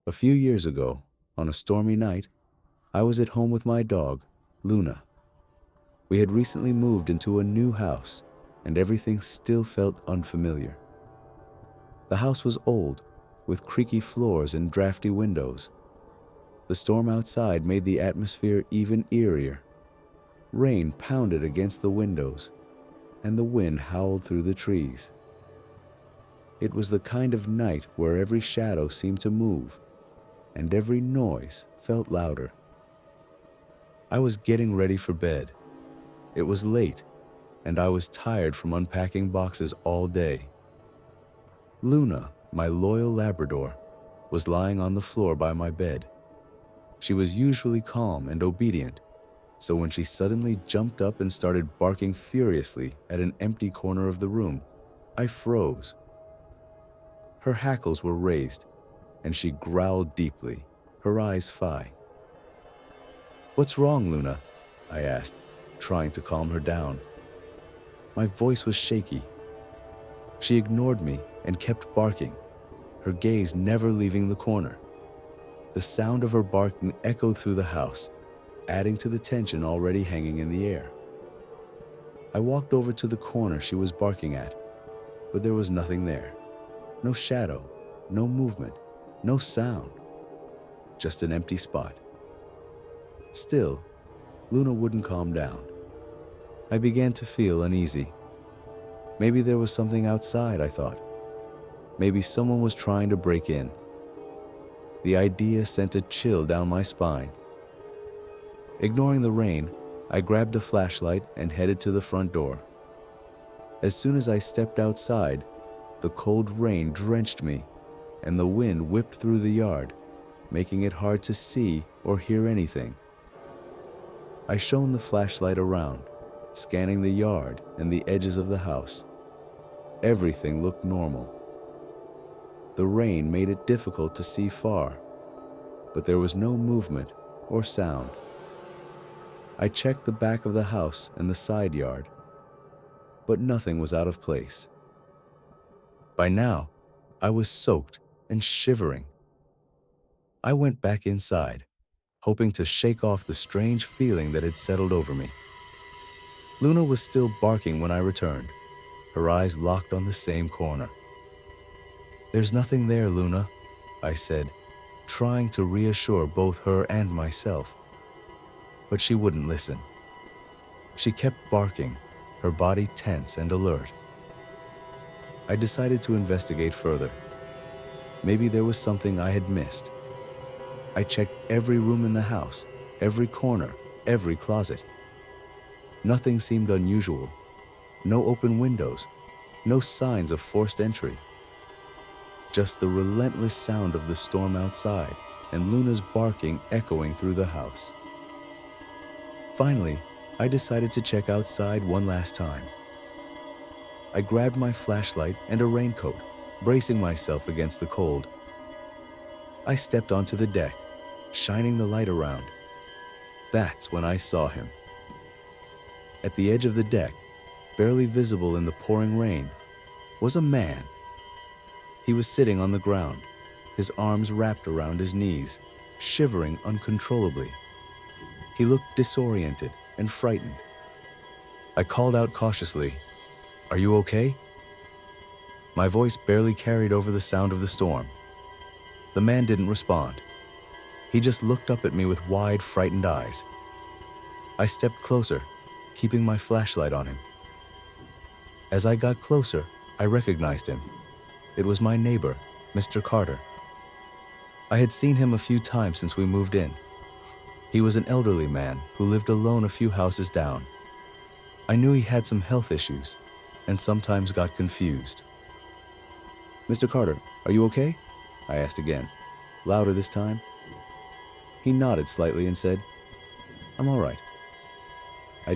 A few years ago, on a stormy night, I was at home with my dog, Luna. We had recently moved into a new house, and everything still felt unfamiliar. The house was old, with creaky floors and drafty windows. The storm outside made the atmosphere even eerier. Rain pounded against the windows, and the wind howled through the trees. It was the kind of night where every shadow seemed to move, and every noise felt louder. I was getting ready for bed. It was late, and I was tired from unpacking boxes all day. Luna, my loyal Labrador, was lying on the floor by my bed. She was usually calm and obedient, so when she suddenly jumped up and started barking furiously at an empty corner of the room, I froze. Her hackles were raised, and she growled deeply, her eyes fire. "What's wrong, Luna?" I asked, trying to calm her down. My voice was shaky. She ignored me and kept barking, her gaze never leaving the corner. The sound of her barking echoed through the house, adding to the tension already hanging in the air. I walked over to the corner she was barking at, but there was nothing there. No shadow, no movement, no sound, just an empty spot. Still, Luna wouldn't calm down. I began to feel uneasy. Maybe there was something outside, I thought. Maybe someone was trying to break in. The idea sent a chill down my spine. Ignoring the rain, I grabbed a flashlight and headed to the front door. As soon as I stepped outside, the cold rain drenched me, and the wind whipped through the yard, making it hard to see or hear anything. I shone the flashlight around, scanning the yard and the edges of the house. Everything looked normal. The rain made it difficult to see far, but there was no movement or sound. I checked the back of the house and the side yard, but nothing was out of place. By now, I was soaked and shivering. I went back inside, hoping to shake off the strange feeling that had settled over me. Luna was still barking when I returned, her eyes locked on the same corner. "There's nothing there, Luna," I said, trying to reassure both her and myself. But she wouldn't listen. She kept barking, her body tense and alert. I decided to investigate further. Maybe there was something I had missed. I checked every room in the house, every corner, every closet. Nothing seemed unusual. No open windows, no signs of forced entry. Just the relentless sound of the storm outside and Luna's barking echoing through the house. Finally, I decided to check outside one last time. I grabbed my flashlight and a raincoat, bracing myself against the cold. I stepped onto the deck, shining the light around. That's when I saw him. At the edge of the deck, barely visible in the pouring rain, was a man. He was sitting on the ground, his arms wrapped around his knees, shivering uncontrollably. He looked disoriented and frightened. I called out cautiously, "Are you okay?" My voice barely carried over the sound of the storm. The man didn't respond. He just looked up at me with wide, frightened eyes. I stepped closer, keeping my flashlight on him. As I got closer, I recognized him. It was my neighbor, Mr. Carter. I had seen him a few times since we moved in. He was an elderly man who lived alone a few houses down. I knew he had some health issues and sometimes got confused. "Mr. Carter, are you okay?" I asked again, louder this time. He nodded slightly and said, "I'm all right. I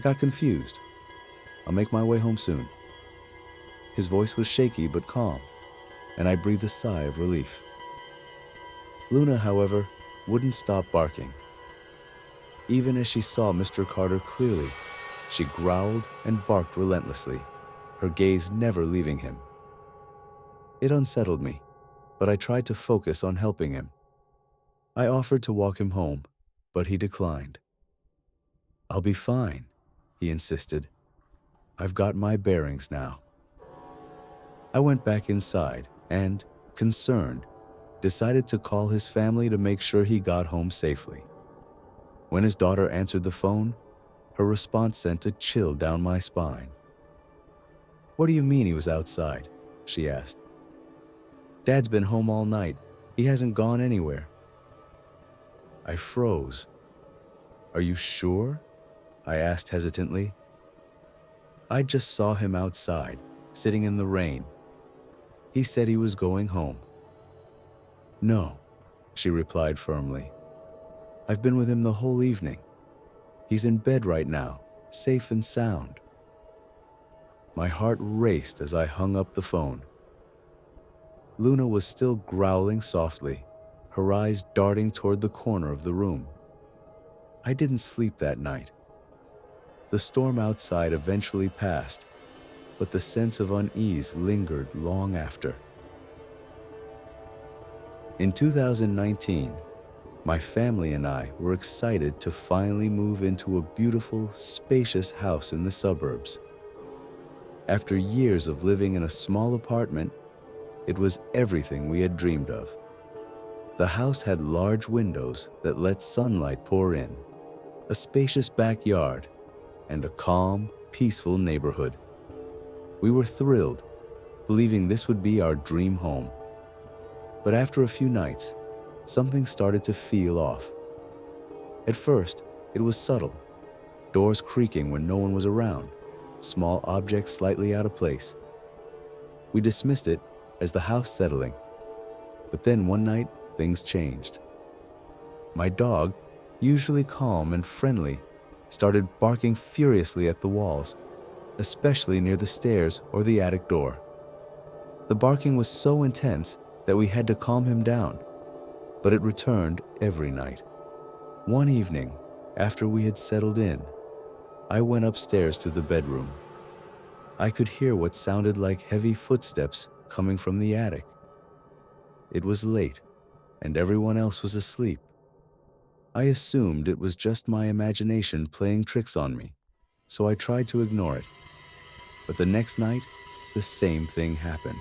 got confused. I'll make my way home soon." His voice was shaky but calm, and I breathed a sigh of relief. Luna, however, wouldn't stop barking. Even as she saw Mr. Carter clearly, she growled and barked relentlessly, her gaze never leaving him. It unsettled me. but I tried to focus on helping him. I offered to walk him home, but he declined. "I'll be fine," he insisted. "I've got my bearings now." I went back inside and, concerned, decided to call his family to make sure he got home safely. When his daughter answered the phone, her response sent a chill down my spine. "What do you mean he was outside?" she asked. "Dad's been home all night. He hasn't gone anywhere." I froze. "Are you sure?" I asked hesitantly. "I just saw him outside, sitting in the rain. He said he was going home." "No," she replied firmly. "I've been with him the whole evening. He's in bed right now, safe and sound." My heart raced as I hung up the phone. Luna was still growling softly, her eyes darting toward the corner of the room. I didn't sleep that night. The storm outside eventually passed, but the sense of unease lingered long after. In 2019, my family and I were excited to finally move into a beautiful, spacious house in the suburbs. After years of living in a small apartment, it was everything we had dreamed of. The house had large windows that let sunlight pour in, a spacious backyard, and a calm, peaceful neighborhood. We were thrilled, believing this would be our dream home. But after a few nights, something started to feel off. At first, it was subtle, doors creaking when no one was around, small objects slightly out of place. We dismissed it as the house settling, but then one night, things changed. My dog, usually calm and friendly, started barking furiously at the walls, especially near the stairs or the attic door. The barking was so intense that we had to calm him down, but it returned every night. One evening, after we had settled in, I went upstairs to the bedroom. I could hear what sounded like heavy footsteps coming from the attic. It was late, and everyone else was asleep. I assumed it was just my imagination playing tricks on me, so I tried to ignore it. But the next night, the same thing happened.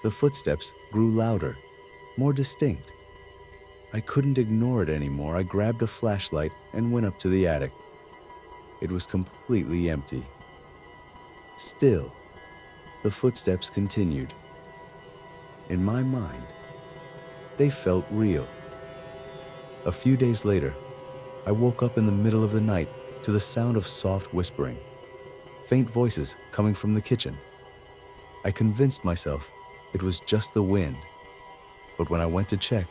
The footsteps grew louder, more distinct. I couldn't ignore it anymore. I grabbed a flashlight and went up to the attic. It was completely empty. Still, the footsteps continued. In my mind, they felt real. A few days later, I woke up in the middle of the night to the sound of soft whispering, faint voices coming from the kitchen. I convinced myself it was just the wind, but when I went to check,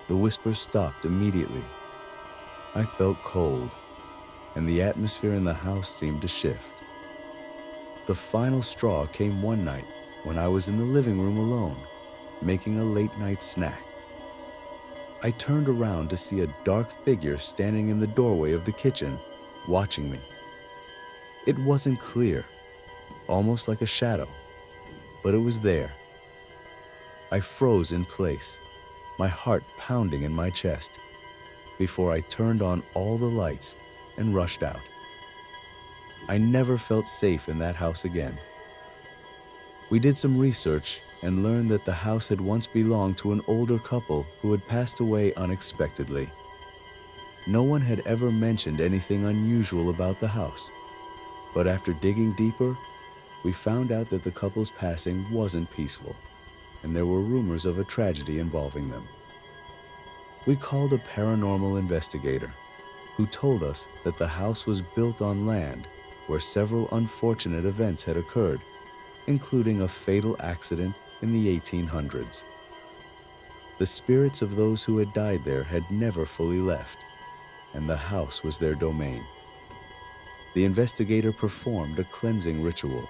the whispers stopped immediately. I felt cold, and the atmosphere in the house seemed to shift. The final straw came one night when I was in the living room alone, making a late-night snack. I turned around to see a dark figure standing in the doorway of the kitchen, watching me. It wasn't clear, almost like a shadow, but it was there. I froze in place, my heart pounding in my chest, before I turned on all the lights and rushed out. I never felt safe in that house again. We did some research and learned that the house had once belonged to an older couple who had passed away unexpectedly. No one had ever mentioned anything unusual about the house, but after digging deeper, we found out that the couple's passing wasn't peaceful, and there were rumors of a tragedy involving them. We called a paranormal investigator, who told us that the house was built on land where several unfortunate events had occurred, including a fatal accident in the 1800s. The spirits of those who had died there had never fully left, and the house was their domain. The investigator performed a cleansing ritual,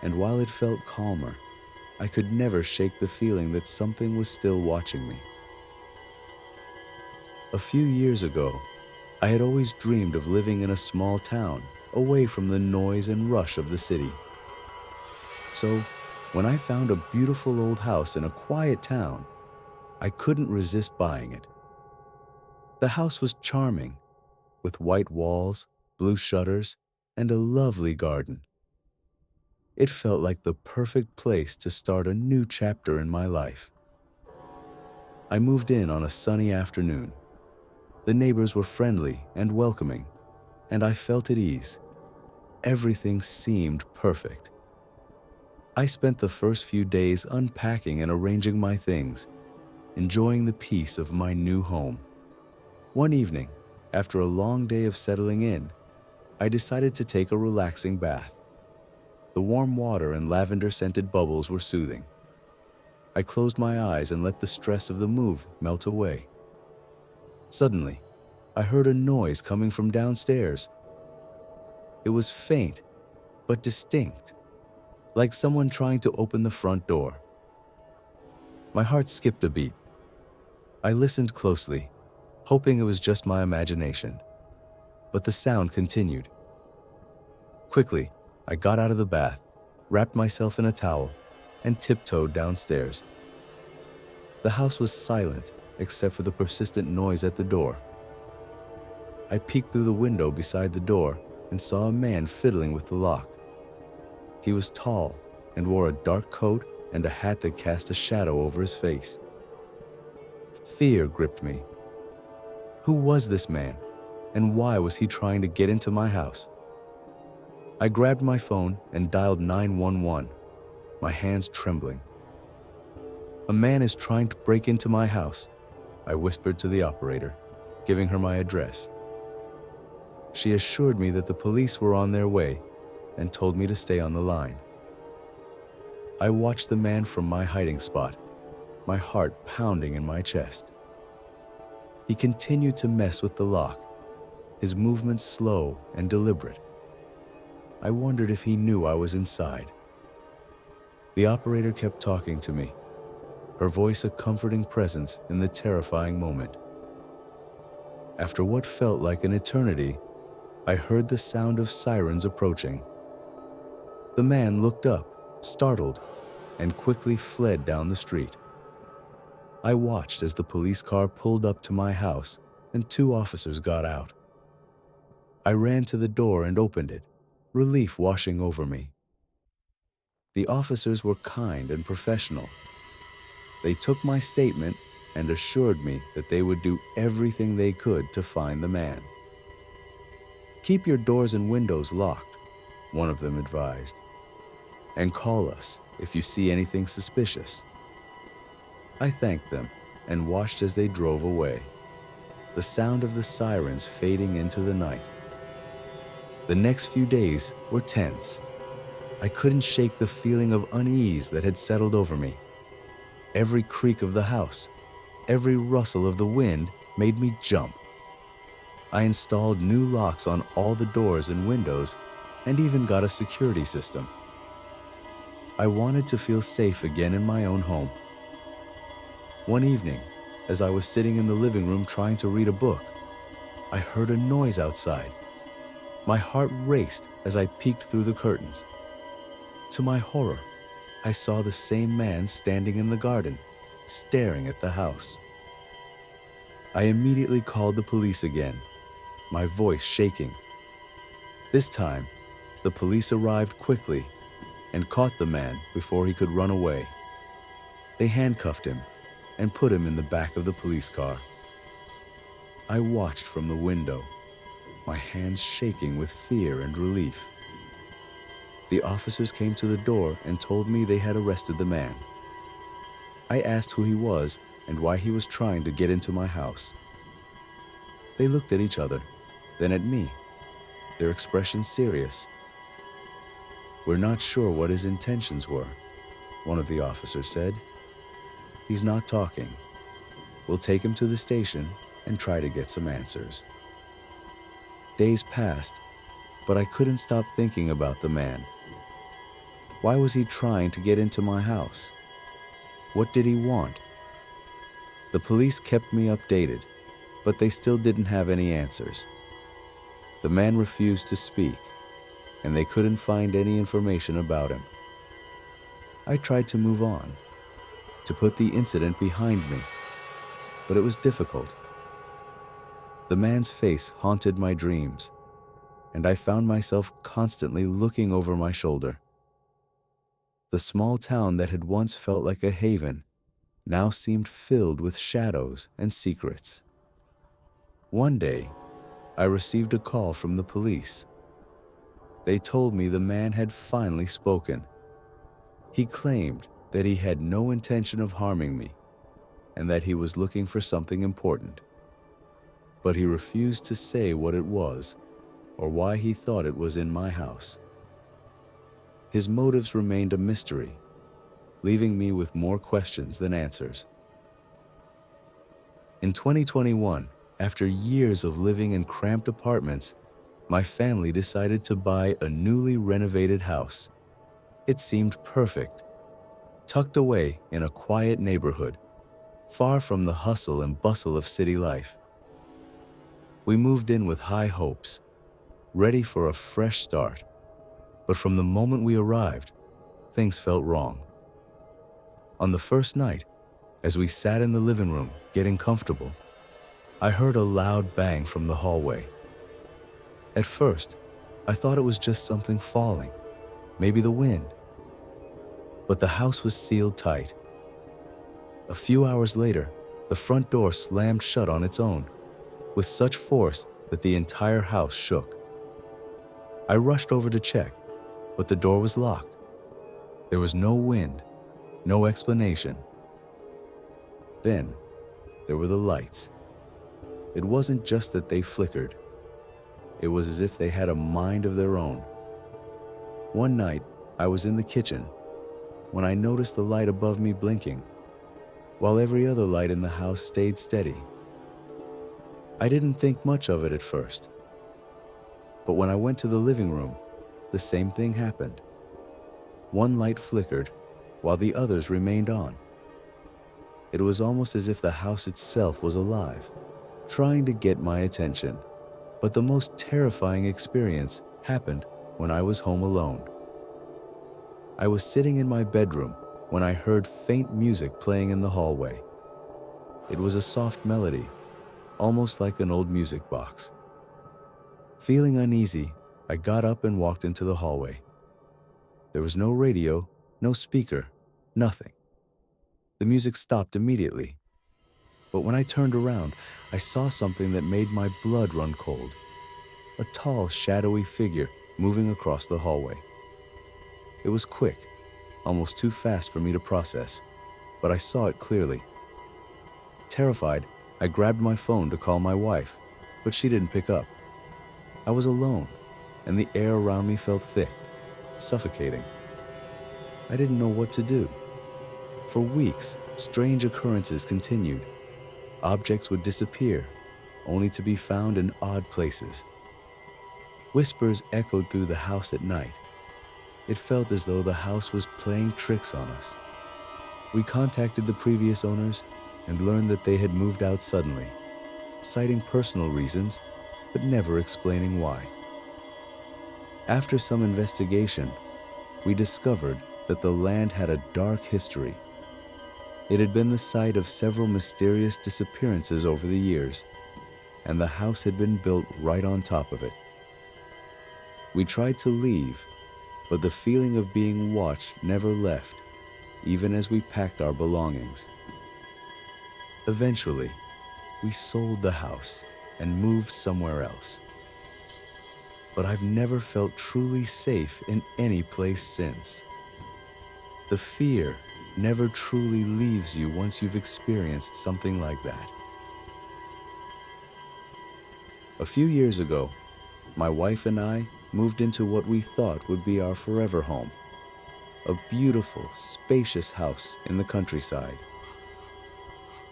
and while it felt calmer, I could never shake the feeling that something was still watching me. A few years ago, I had always dreamed of living in a small town, away from the noise and rush of the city. So, When I found a beautiful old house in a quiet town, I couldn't resist buying it. The house was charming, with white walls, blue shutters, and a lovely garden. It felt like the perfect place to start a new chapter in my life. I moved in on a sunny afternoon. The neighbors were friendly and welcoming, and I felt at ease. Everything seemed perfect. I spent the first few days unpacking and arranging my things, enjoying the peace of my new home. One evening, after a long day of settling in, I decided to take a relaxing bath. The warm water and lavender-scented bubbles were soothing. I closed my eyes and let the stress of the move melt away. Suddenly, I heard a noise coming from downstairs. It was faint, but distinct, like someone trying to open the front door. My heart skipped a beat. I listened closely, hoping it was just my imagination, but the sound continued. Quickly, I got out of the bath, wrapped myself in a towel, and tiptoed downstairs. The house was silent except for the persistent noise at the door. I peeked through the window beside the door and saw a man fiddling with the lock. He was tall and wore a dark coat and a hat that cast a shadow over his face. Fear gripped me. Who was this man, and why was he trying to get into my house? I grabbed my phone and dialed 911, my hands trembling. "A man is trying to break into my house," I whispered to the operator, giving her my address. She assured me that the police were on their way and told me to stay on the line. I watched the man from my hiding spot, my heart pounding in my chest. He continued to mess with the lock, his movements slow and deliberate. I wondered if he knew I was inside. The operator kept talking to me, her voice a comforting presence in the terrifying moment. After what felt like an eternity, I heard the sound of sirens approaching. The man looked up, startled, and quickly fled down the street. I watched as the police car pulled up to my house and 2 officers got out. I ran to the door and opened it, relief washing over me. The officers were kind and professional. They took my statement and assured me that they would do everything they could to find the man. "Keep your doors and windows locked," one of them advised, "and call us if you see anything suspicious." I thanked them and watched as they drove away, the sound of the sirens fading into the night. The next few days were tense. I couldn't shake the feeling of unease that had settled over me. Every creak of the house, every rustle of the wind made me jump. I installed new locks on all the doors and windows and even got a security system. I wanted to feel safe again in my own home. One evening, as I was sitting in the living room trying to read a book, I heard a noise outside. My heart raced as I peeked through the curtains. To my horror, I saw the same man standing in the garden, staring at the house. I immediately called the police again, my voice shaking. This time, the police arrived quickly and caught the man before he could run away. They handcuffed him and put him in the back of the police car. I watched from the window, my hands shaking with fear and relief. The officers came to the door and told me they had arrested the man. I asked who he was and why he was trying to get into my house. They looked at each other, then at me, their expressions serious. "We're not sure what his intentions were," one of the officers said. "He's not talking. We'll take him to the station and try to get some answers." Days passed, but I couldn't stop thinking about the man. Why was he trying to get into my house? What did he want? The police kept me updated, but they still didn't have any answers. The man refused to speak, and they couldn't find any information about him. I tried to move on, to put the incident behind me, but it was difficult. The man's face haunted my dreams, and I found myself constantly looking over my shoulder. The small town that had once felt like a haven now seemed filled with shadows and secrets. One day, I received a call from the police. They told me the man had finally spoken. He claimed that he had no intention of harming me and that he was looking for something important. But he refused to say what it was or why he thought it was in my house. His motives remained a mystery, leaving me with more questions than answers. In 2021, after years of living in cramped apartments, my family decided to buy a newly renovated house. It seemed perfect, tucked away in a quiet neighborhood, far from the hustle and bustle of city life. We moved in with high hopes, ready for a fresh start. But from the moment we arrived, things felt wrong. On the first night, as we sat in the living room getting comfortable, I heard a loud bang from the hallway. At first, I thought it was just something falling, maybe the wind. But the house was sealed tight. A few hours later, the front door slammed shut on its own, with such force that the entire house shook. I rushed over to check, but the door was locked. There was no wind, no explanation. Then, there were the lights. It wasn't just that they flickered. It was as if they had a mind of their own. One night, I was in the kitchen when I noticed the light above me blinking, while every other light in the house stayed steady. I didn't think much of it at first. But when I went to the living room, the same thing happened. One light flickered, while the others remained on. It was almost as if the house itself was alive, trying to get my attention. But the most terrifying experience happened when I was home alone. I was sitting in my bedroom when I heard faint music playing in the hallway. It was a soft melody, almost like an old music box. Feeling uneasy, I got up and walked into the hallway. There was no radio, no speaker, nothing. The music stopped immediately. But when I turned around, I saw something that made my blood run cold. A tall, shadowy figure moving across the hallway. It was quick, almost too fast for me to process, but I saw it clearly. Terrified, I grabbed my phone to call my wife, but she didn't pick up. I was alone, and the air around me felt thick, suffocating. I didn't know what to do. For weeks, strange occurrences continued. Objects would disappear, only to be found in odd places. Whispers echoed through the house at night. It felt as though the house was playing tricks on us. We contacted the previous owners and learned that they had moved out suddenly, citing personal reasons, but never explaining why. After some investigation, we discovered that the land had a dark history. It had been the site of several mysterious disappearances over the years, and the house had been built right on top of it. We tried to leave, but the feeling of being watched never left, even as we packed our belongings. Eventually, we sold the house and moved somewhere else. But I've never felt truly safe in any place since. The fear never truly leaves you once you've experienced something like that. A few years ago, my wife and I moved into what we thought would be our forever home, a beautiful, spacious house in the countryside.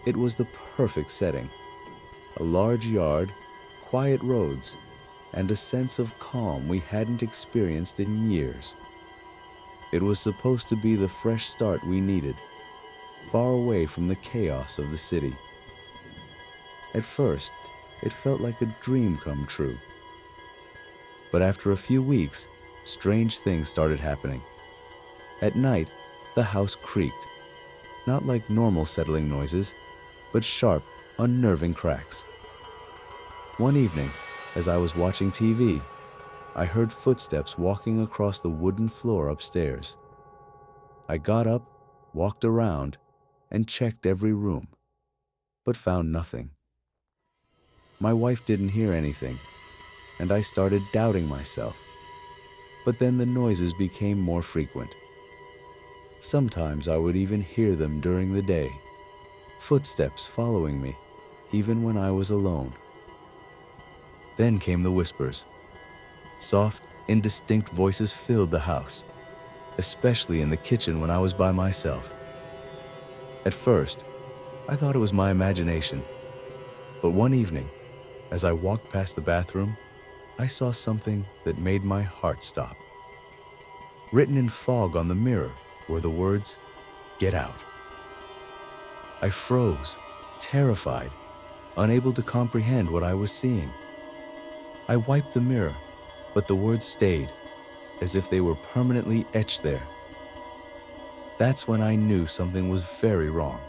It was the perfect setting, a large yard, quiet roads, and a sense of calm we hadn't experienced in years. It was supposed to be the fresh start we needed, far away from the chaos of the city. At first, it felt like a dream come true. But after a few weeks, strange things started happening. At night, The house creaked, not like normal settling noises, but sharp, unnerving cracks. One evening, as I was watching TV, I heard footsteps walking across the wooden floor upstairs. I got up, walked around, and checked every room, but found nothing. My wife didn't hear anything, and I started doubting myself. But then the noises became more frequent. Sometimes I would even hear them during the day, footsteps following me, even when I was alone. Then came the whispers. Soft, indistinct voices filled the house, especially in the kitchen when I was by myself. At first, I thought it was my imagination, but one evening, as I walked past the bathroom, I saw something that made my heart stop. Written in fog on the mirror were the words, "Get out." I froze, terrified, unable to comprehend what I was seeing. I wiped the mirror, but the words stayed, as if they were permanently etched there. That's when I knew something was very wrong.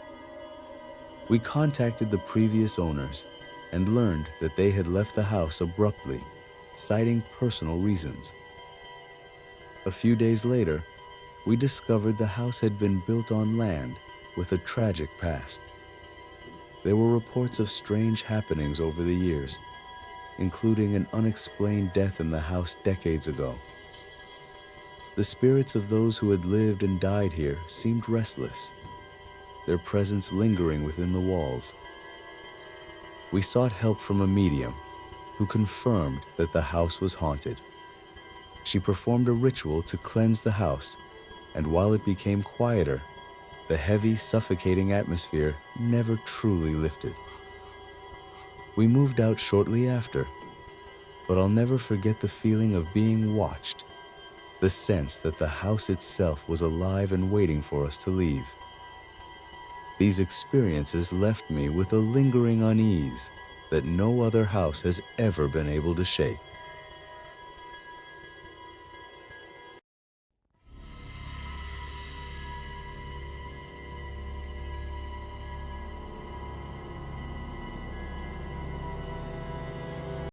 We contacted the previous owners and learned that they had left the house abruptly, citing personal reasons. A few days later, we discovered the house had been built on land with a tragic past. There were reports of strange happenings over the years, including an unexplained death in the house decades ago. The spirits of those who had lived and died here seemed restless, their presence lingering within the walls. We sought help from a medium who confirmed that the house was haunted. She performed a ritual to cleanse the house, and while it became quieter, the heavy, suffocating atmosphere never truly lifted. We moved out shortly after, but I'll never forget the feeling of being watched, the sense that the house itself was alive and waiting for us to leave. These experiences left me with a lingering unease that no other house has ever been able to shake.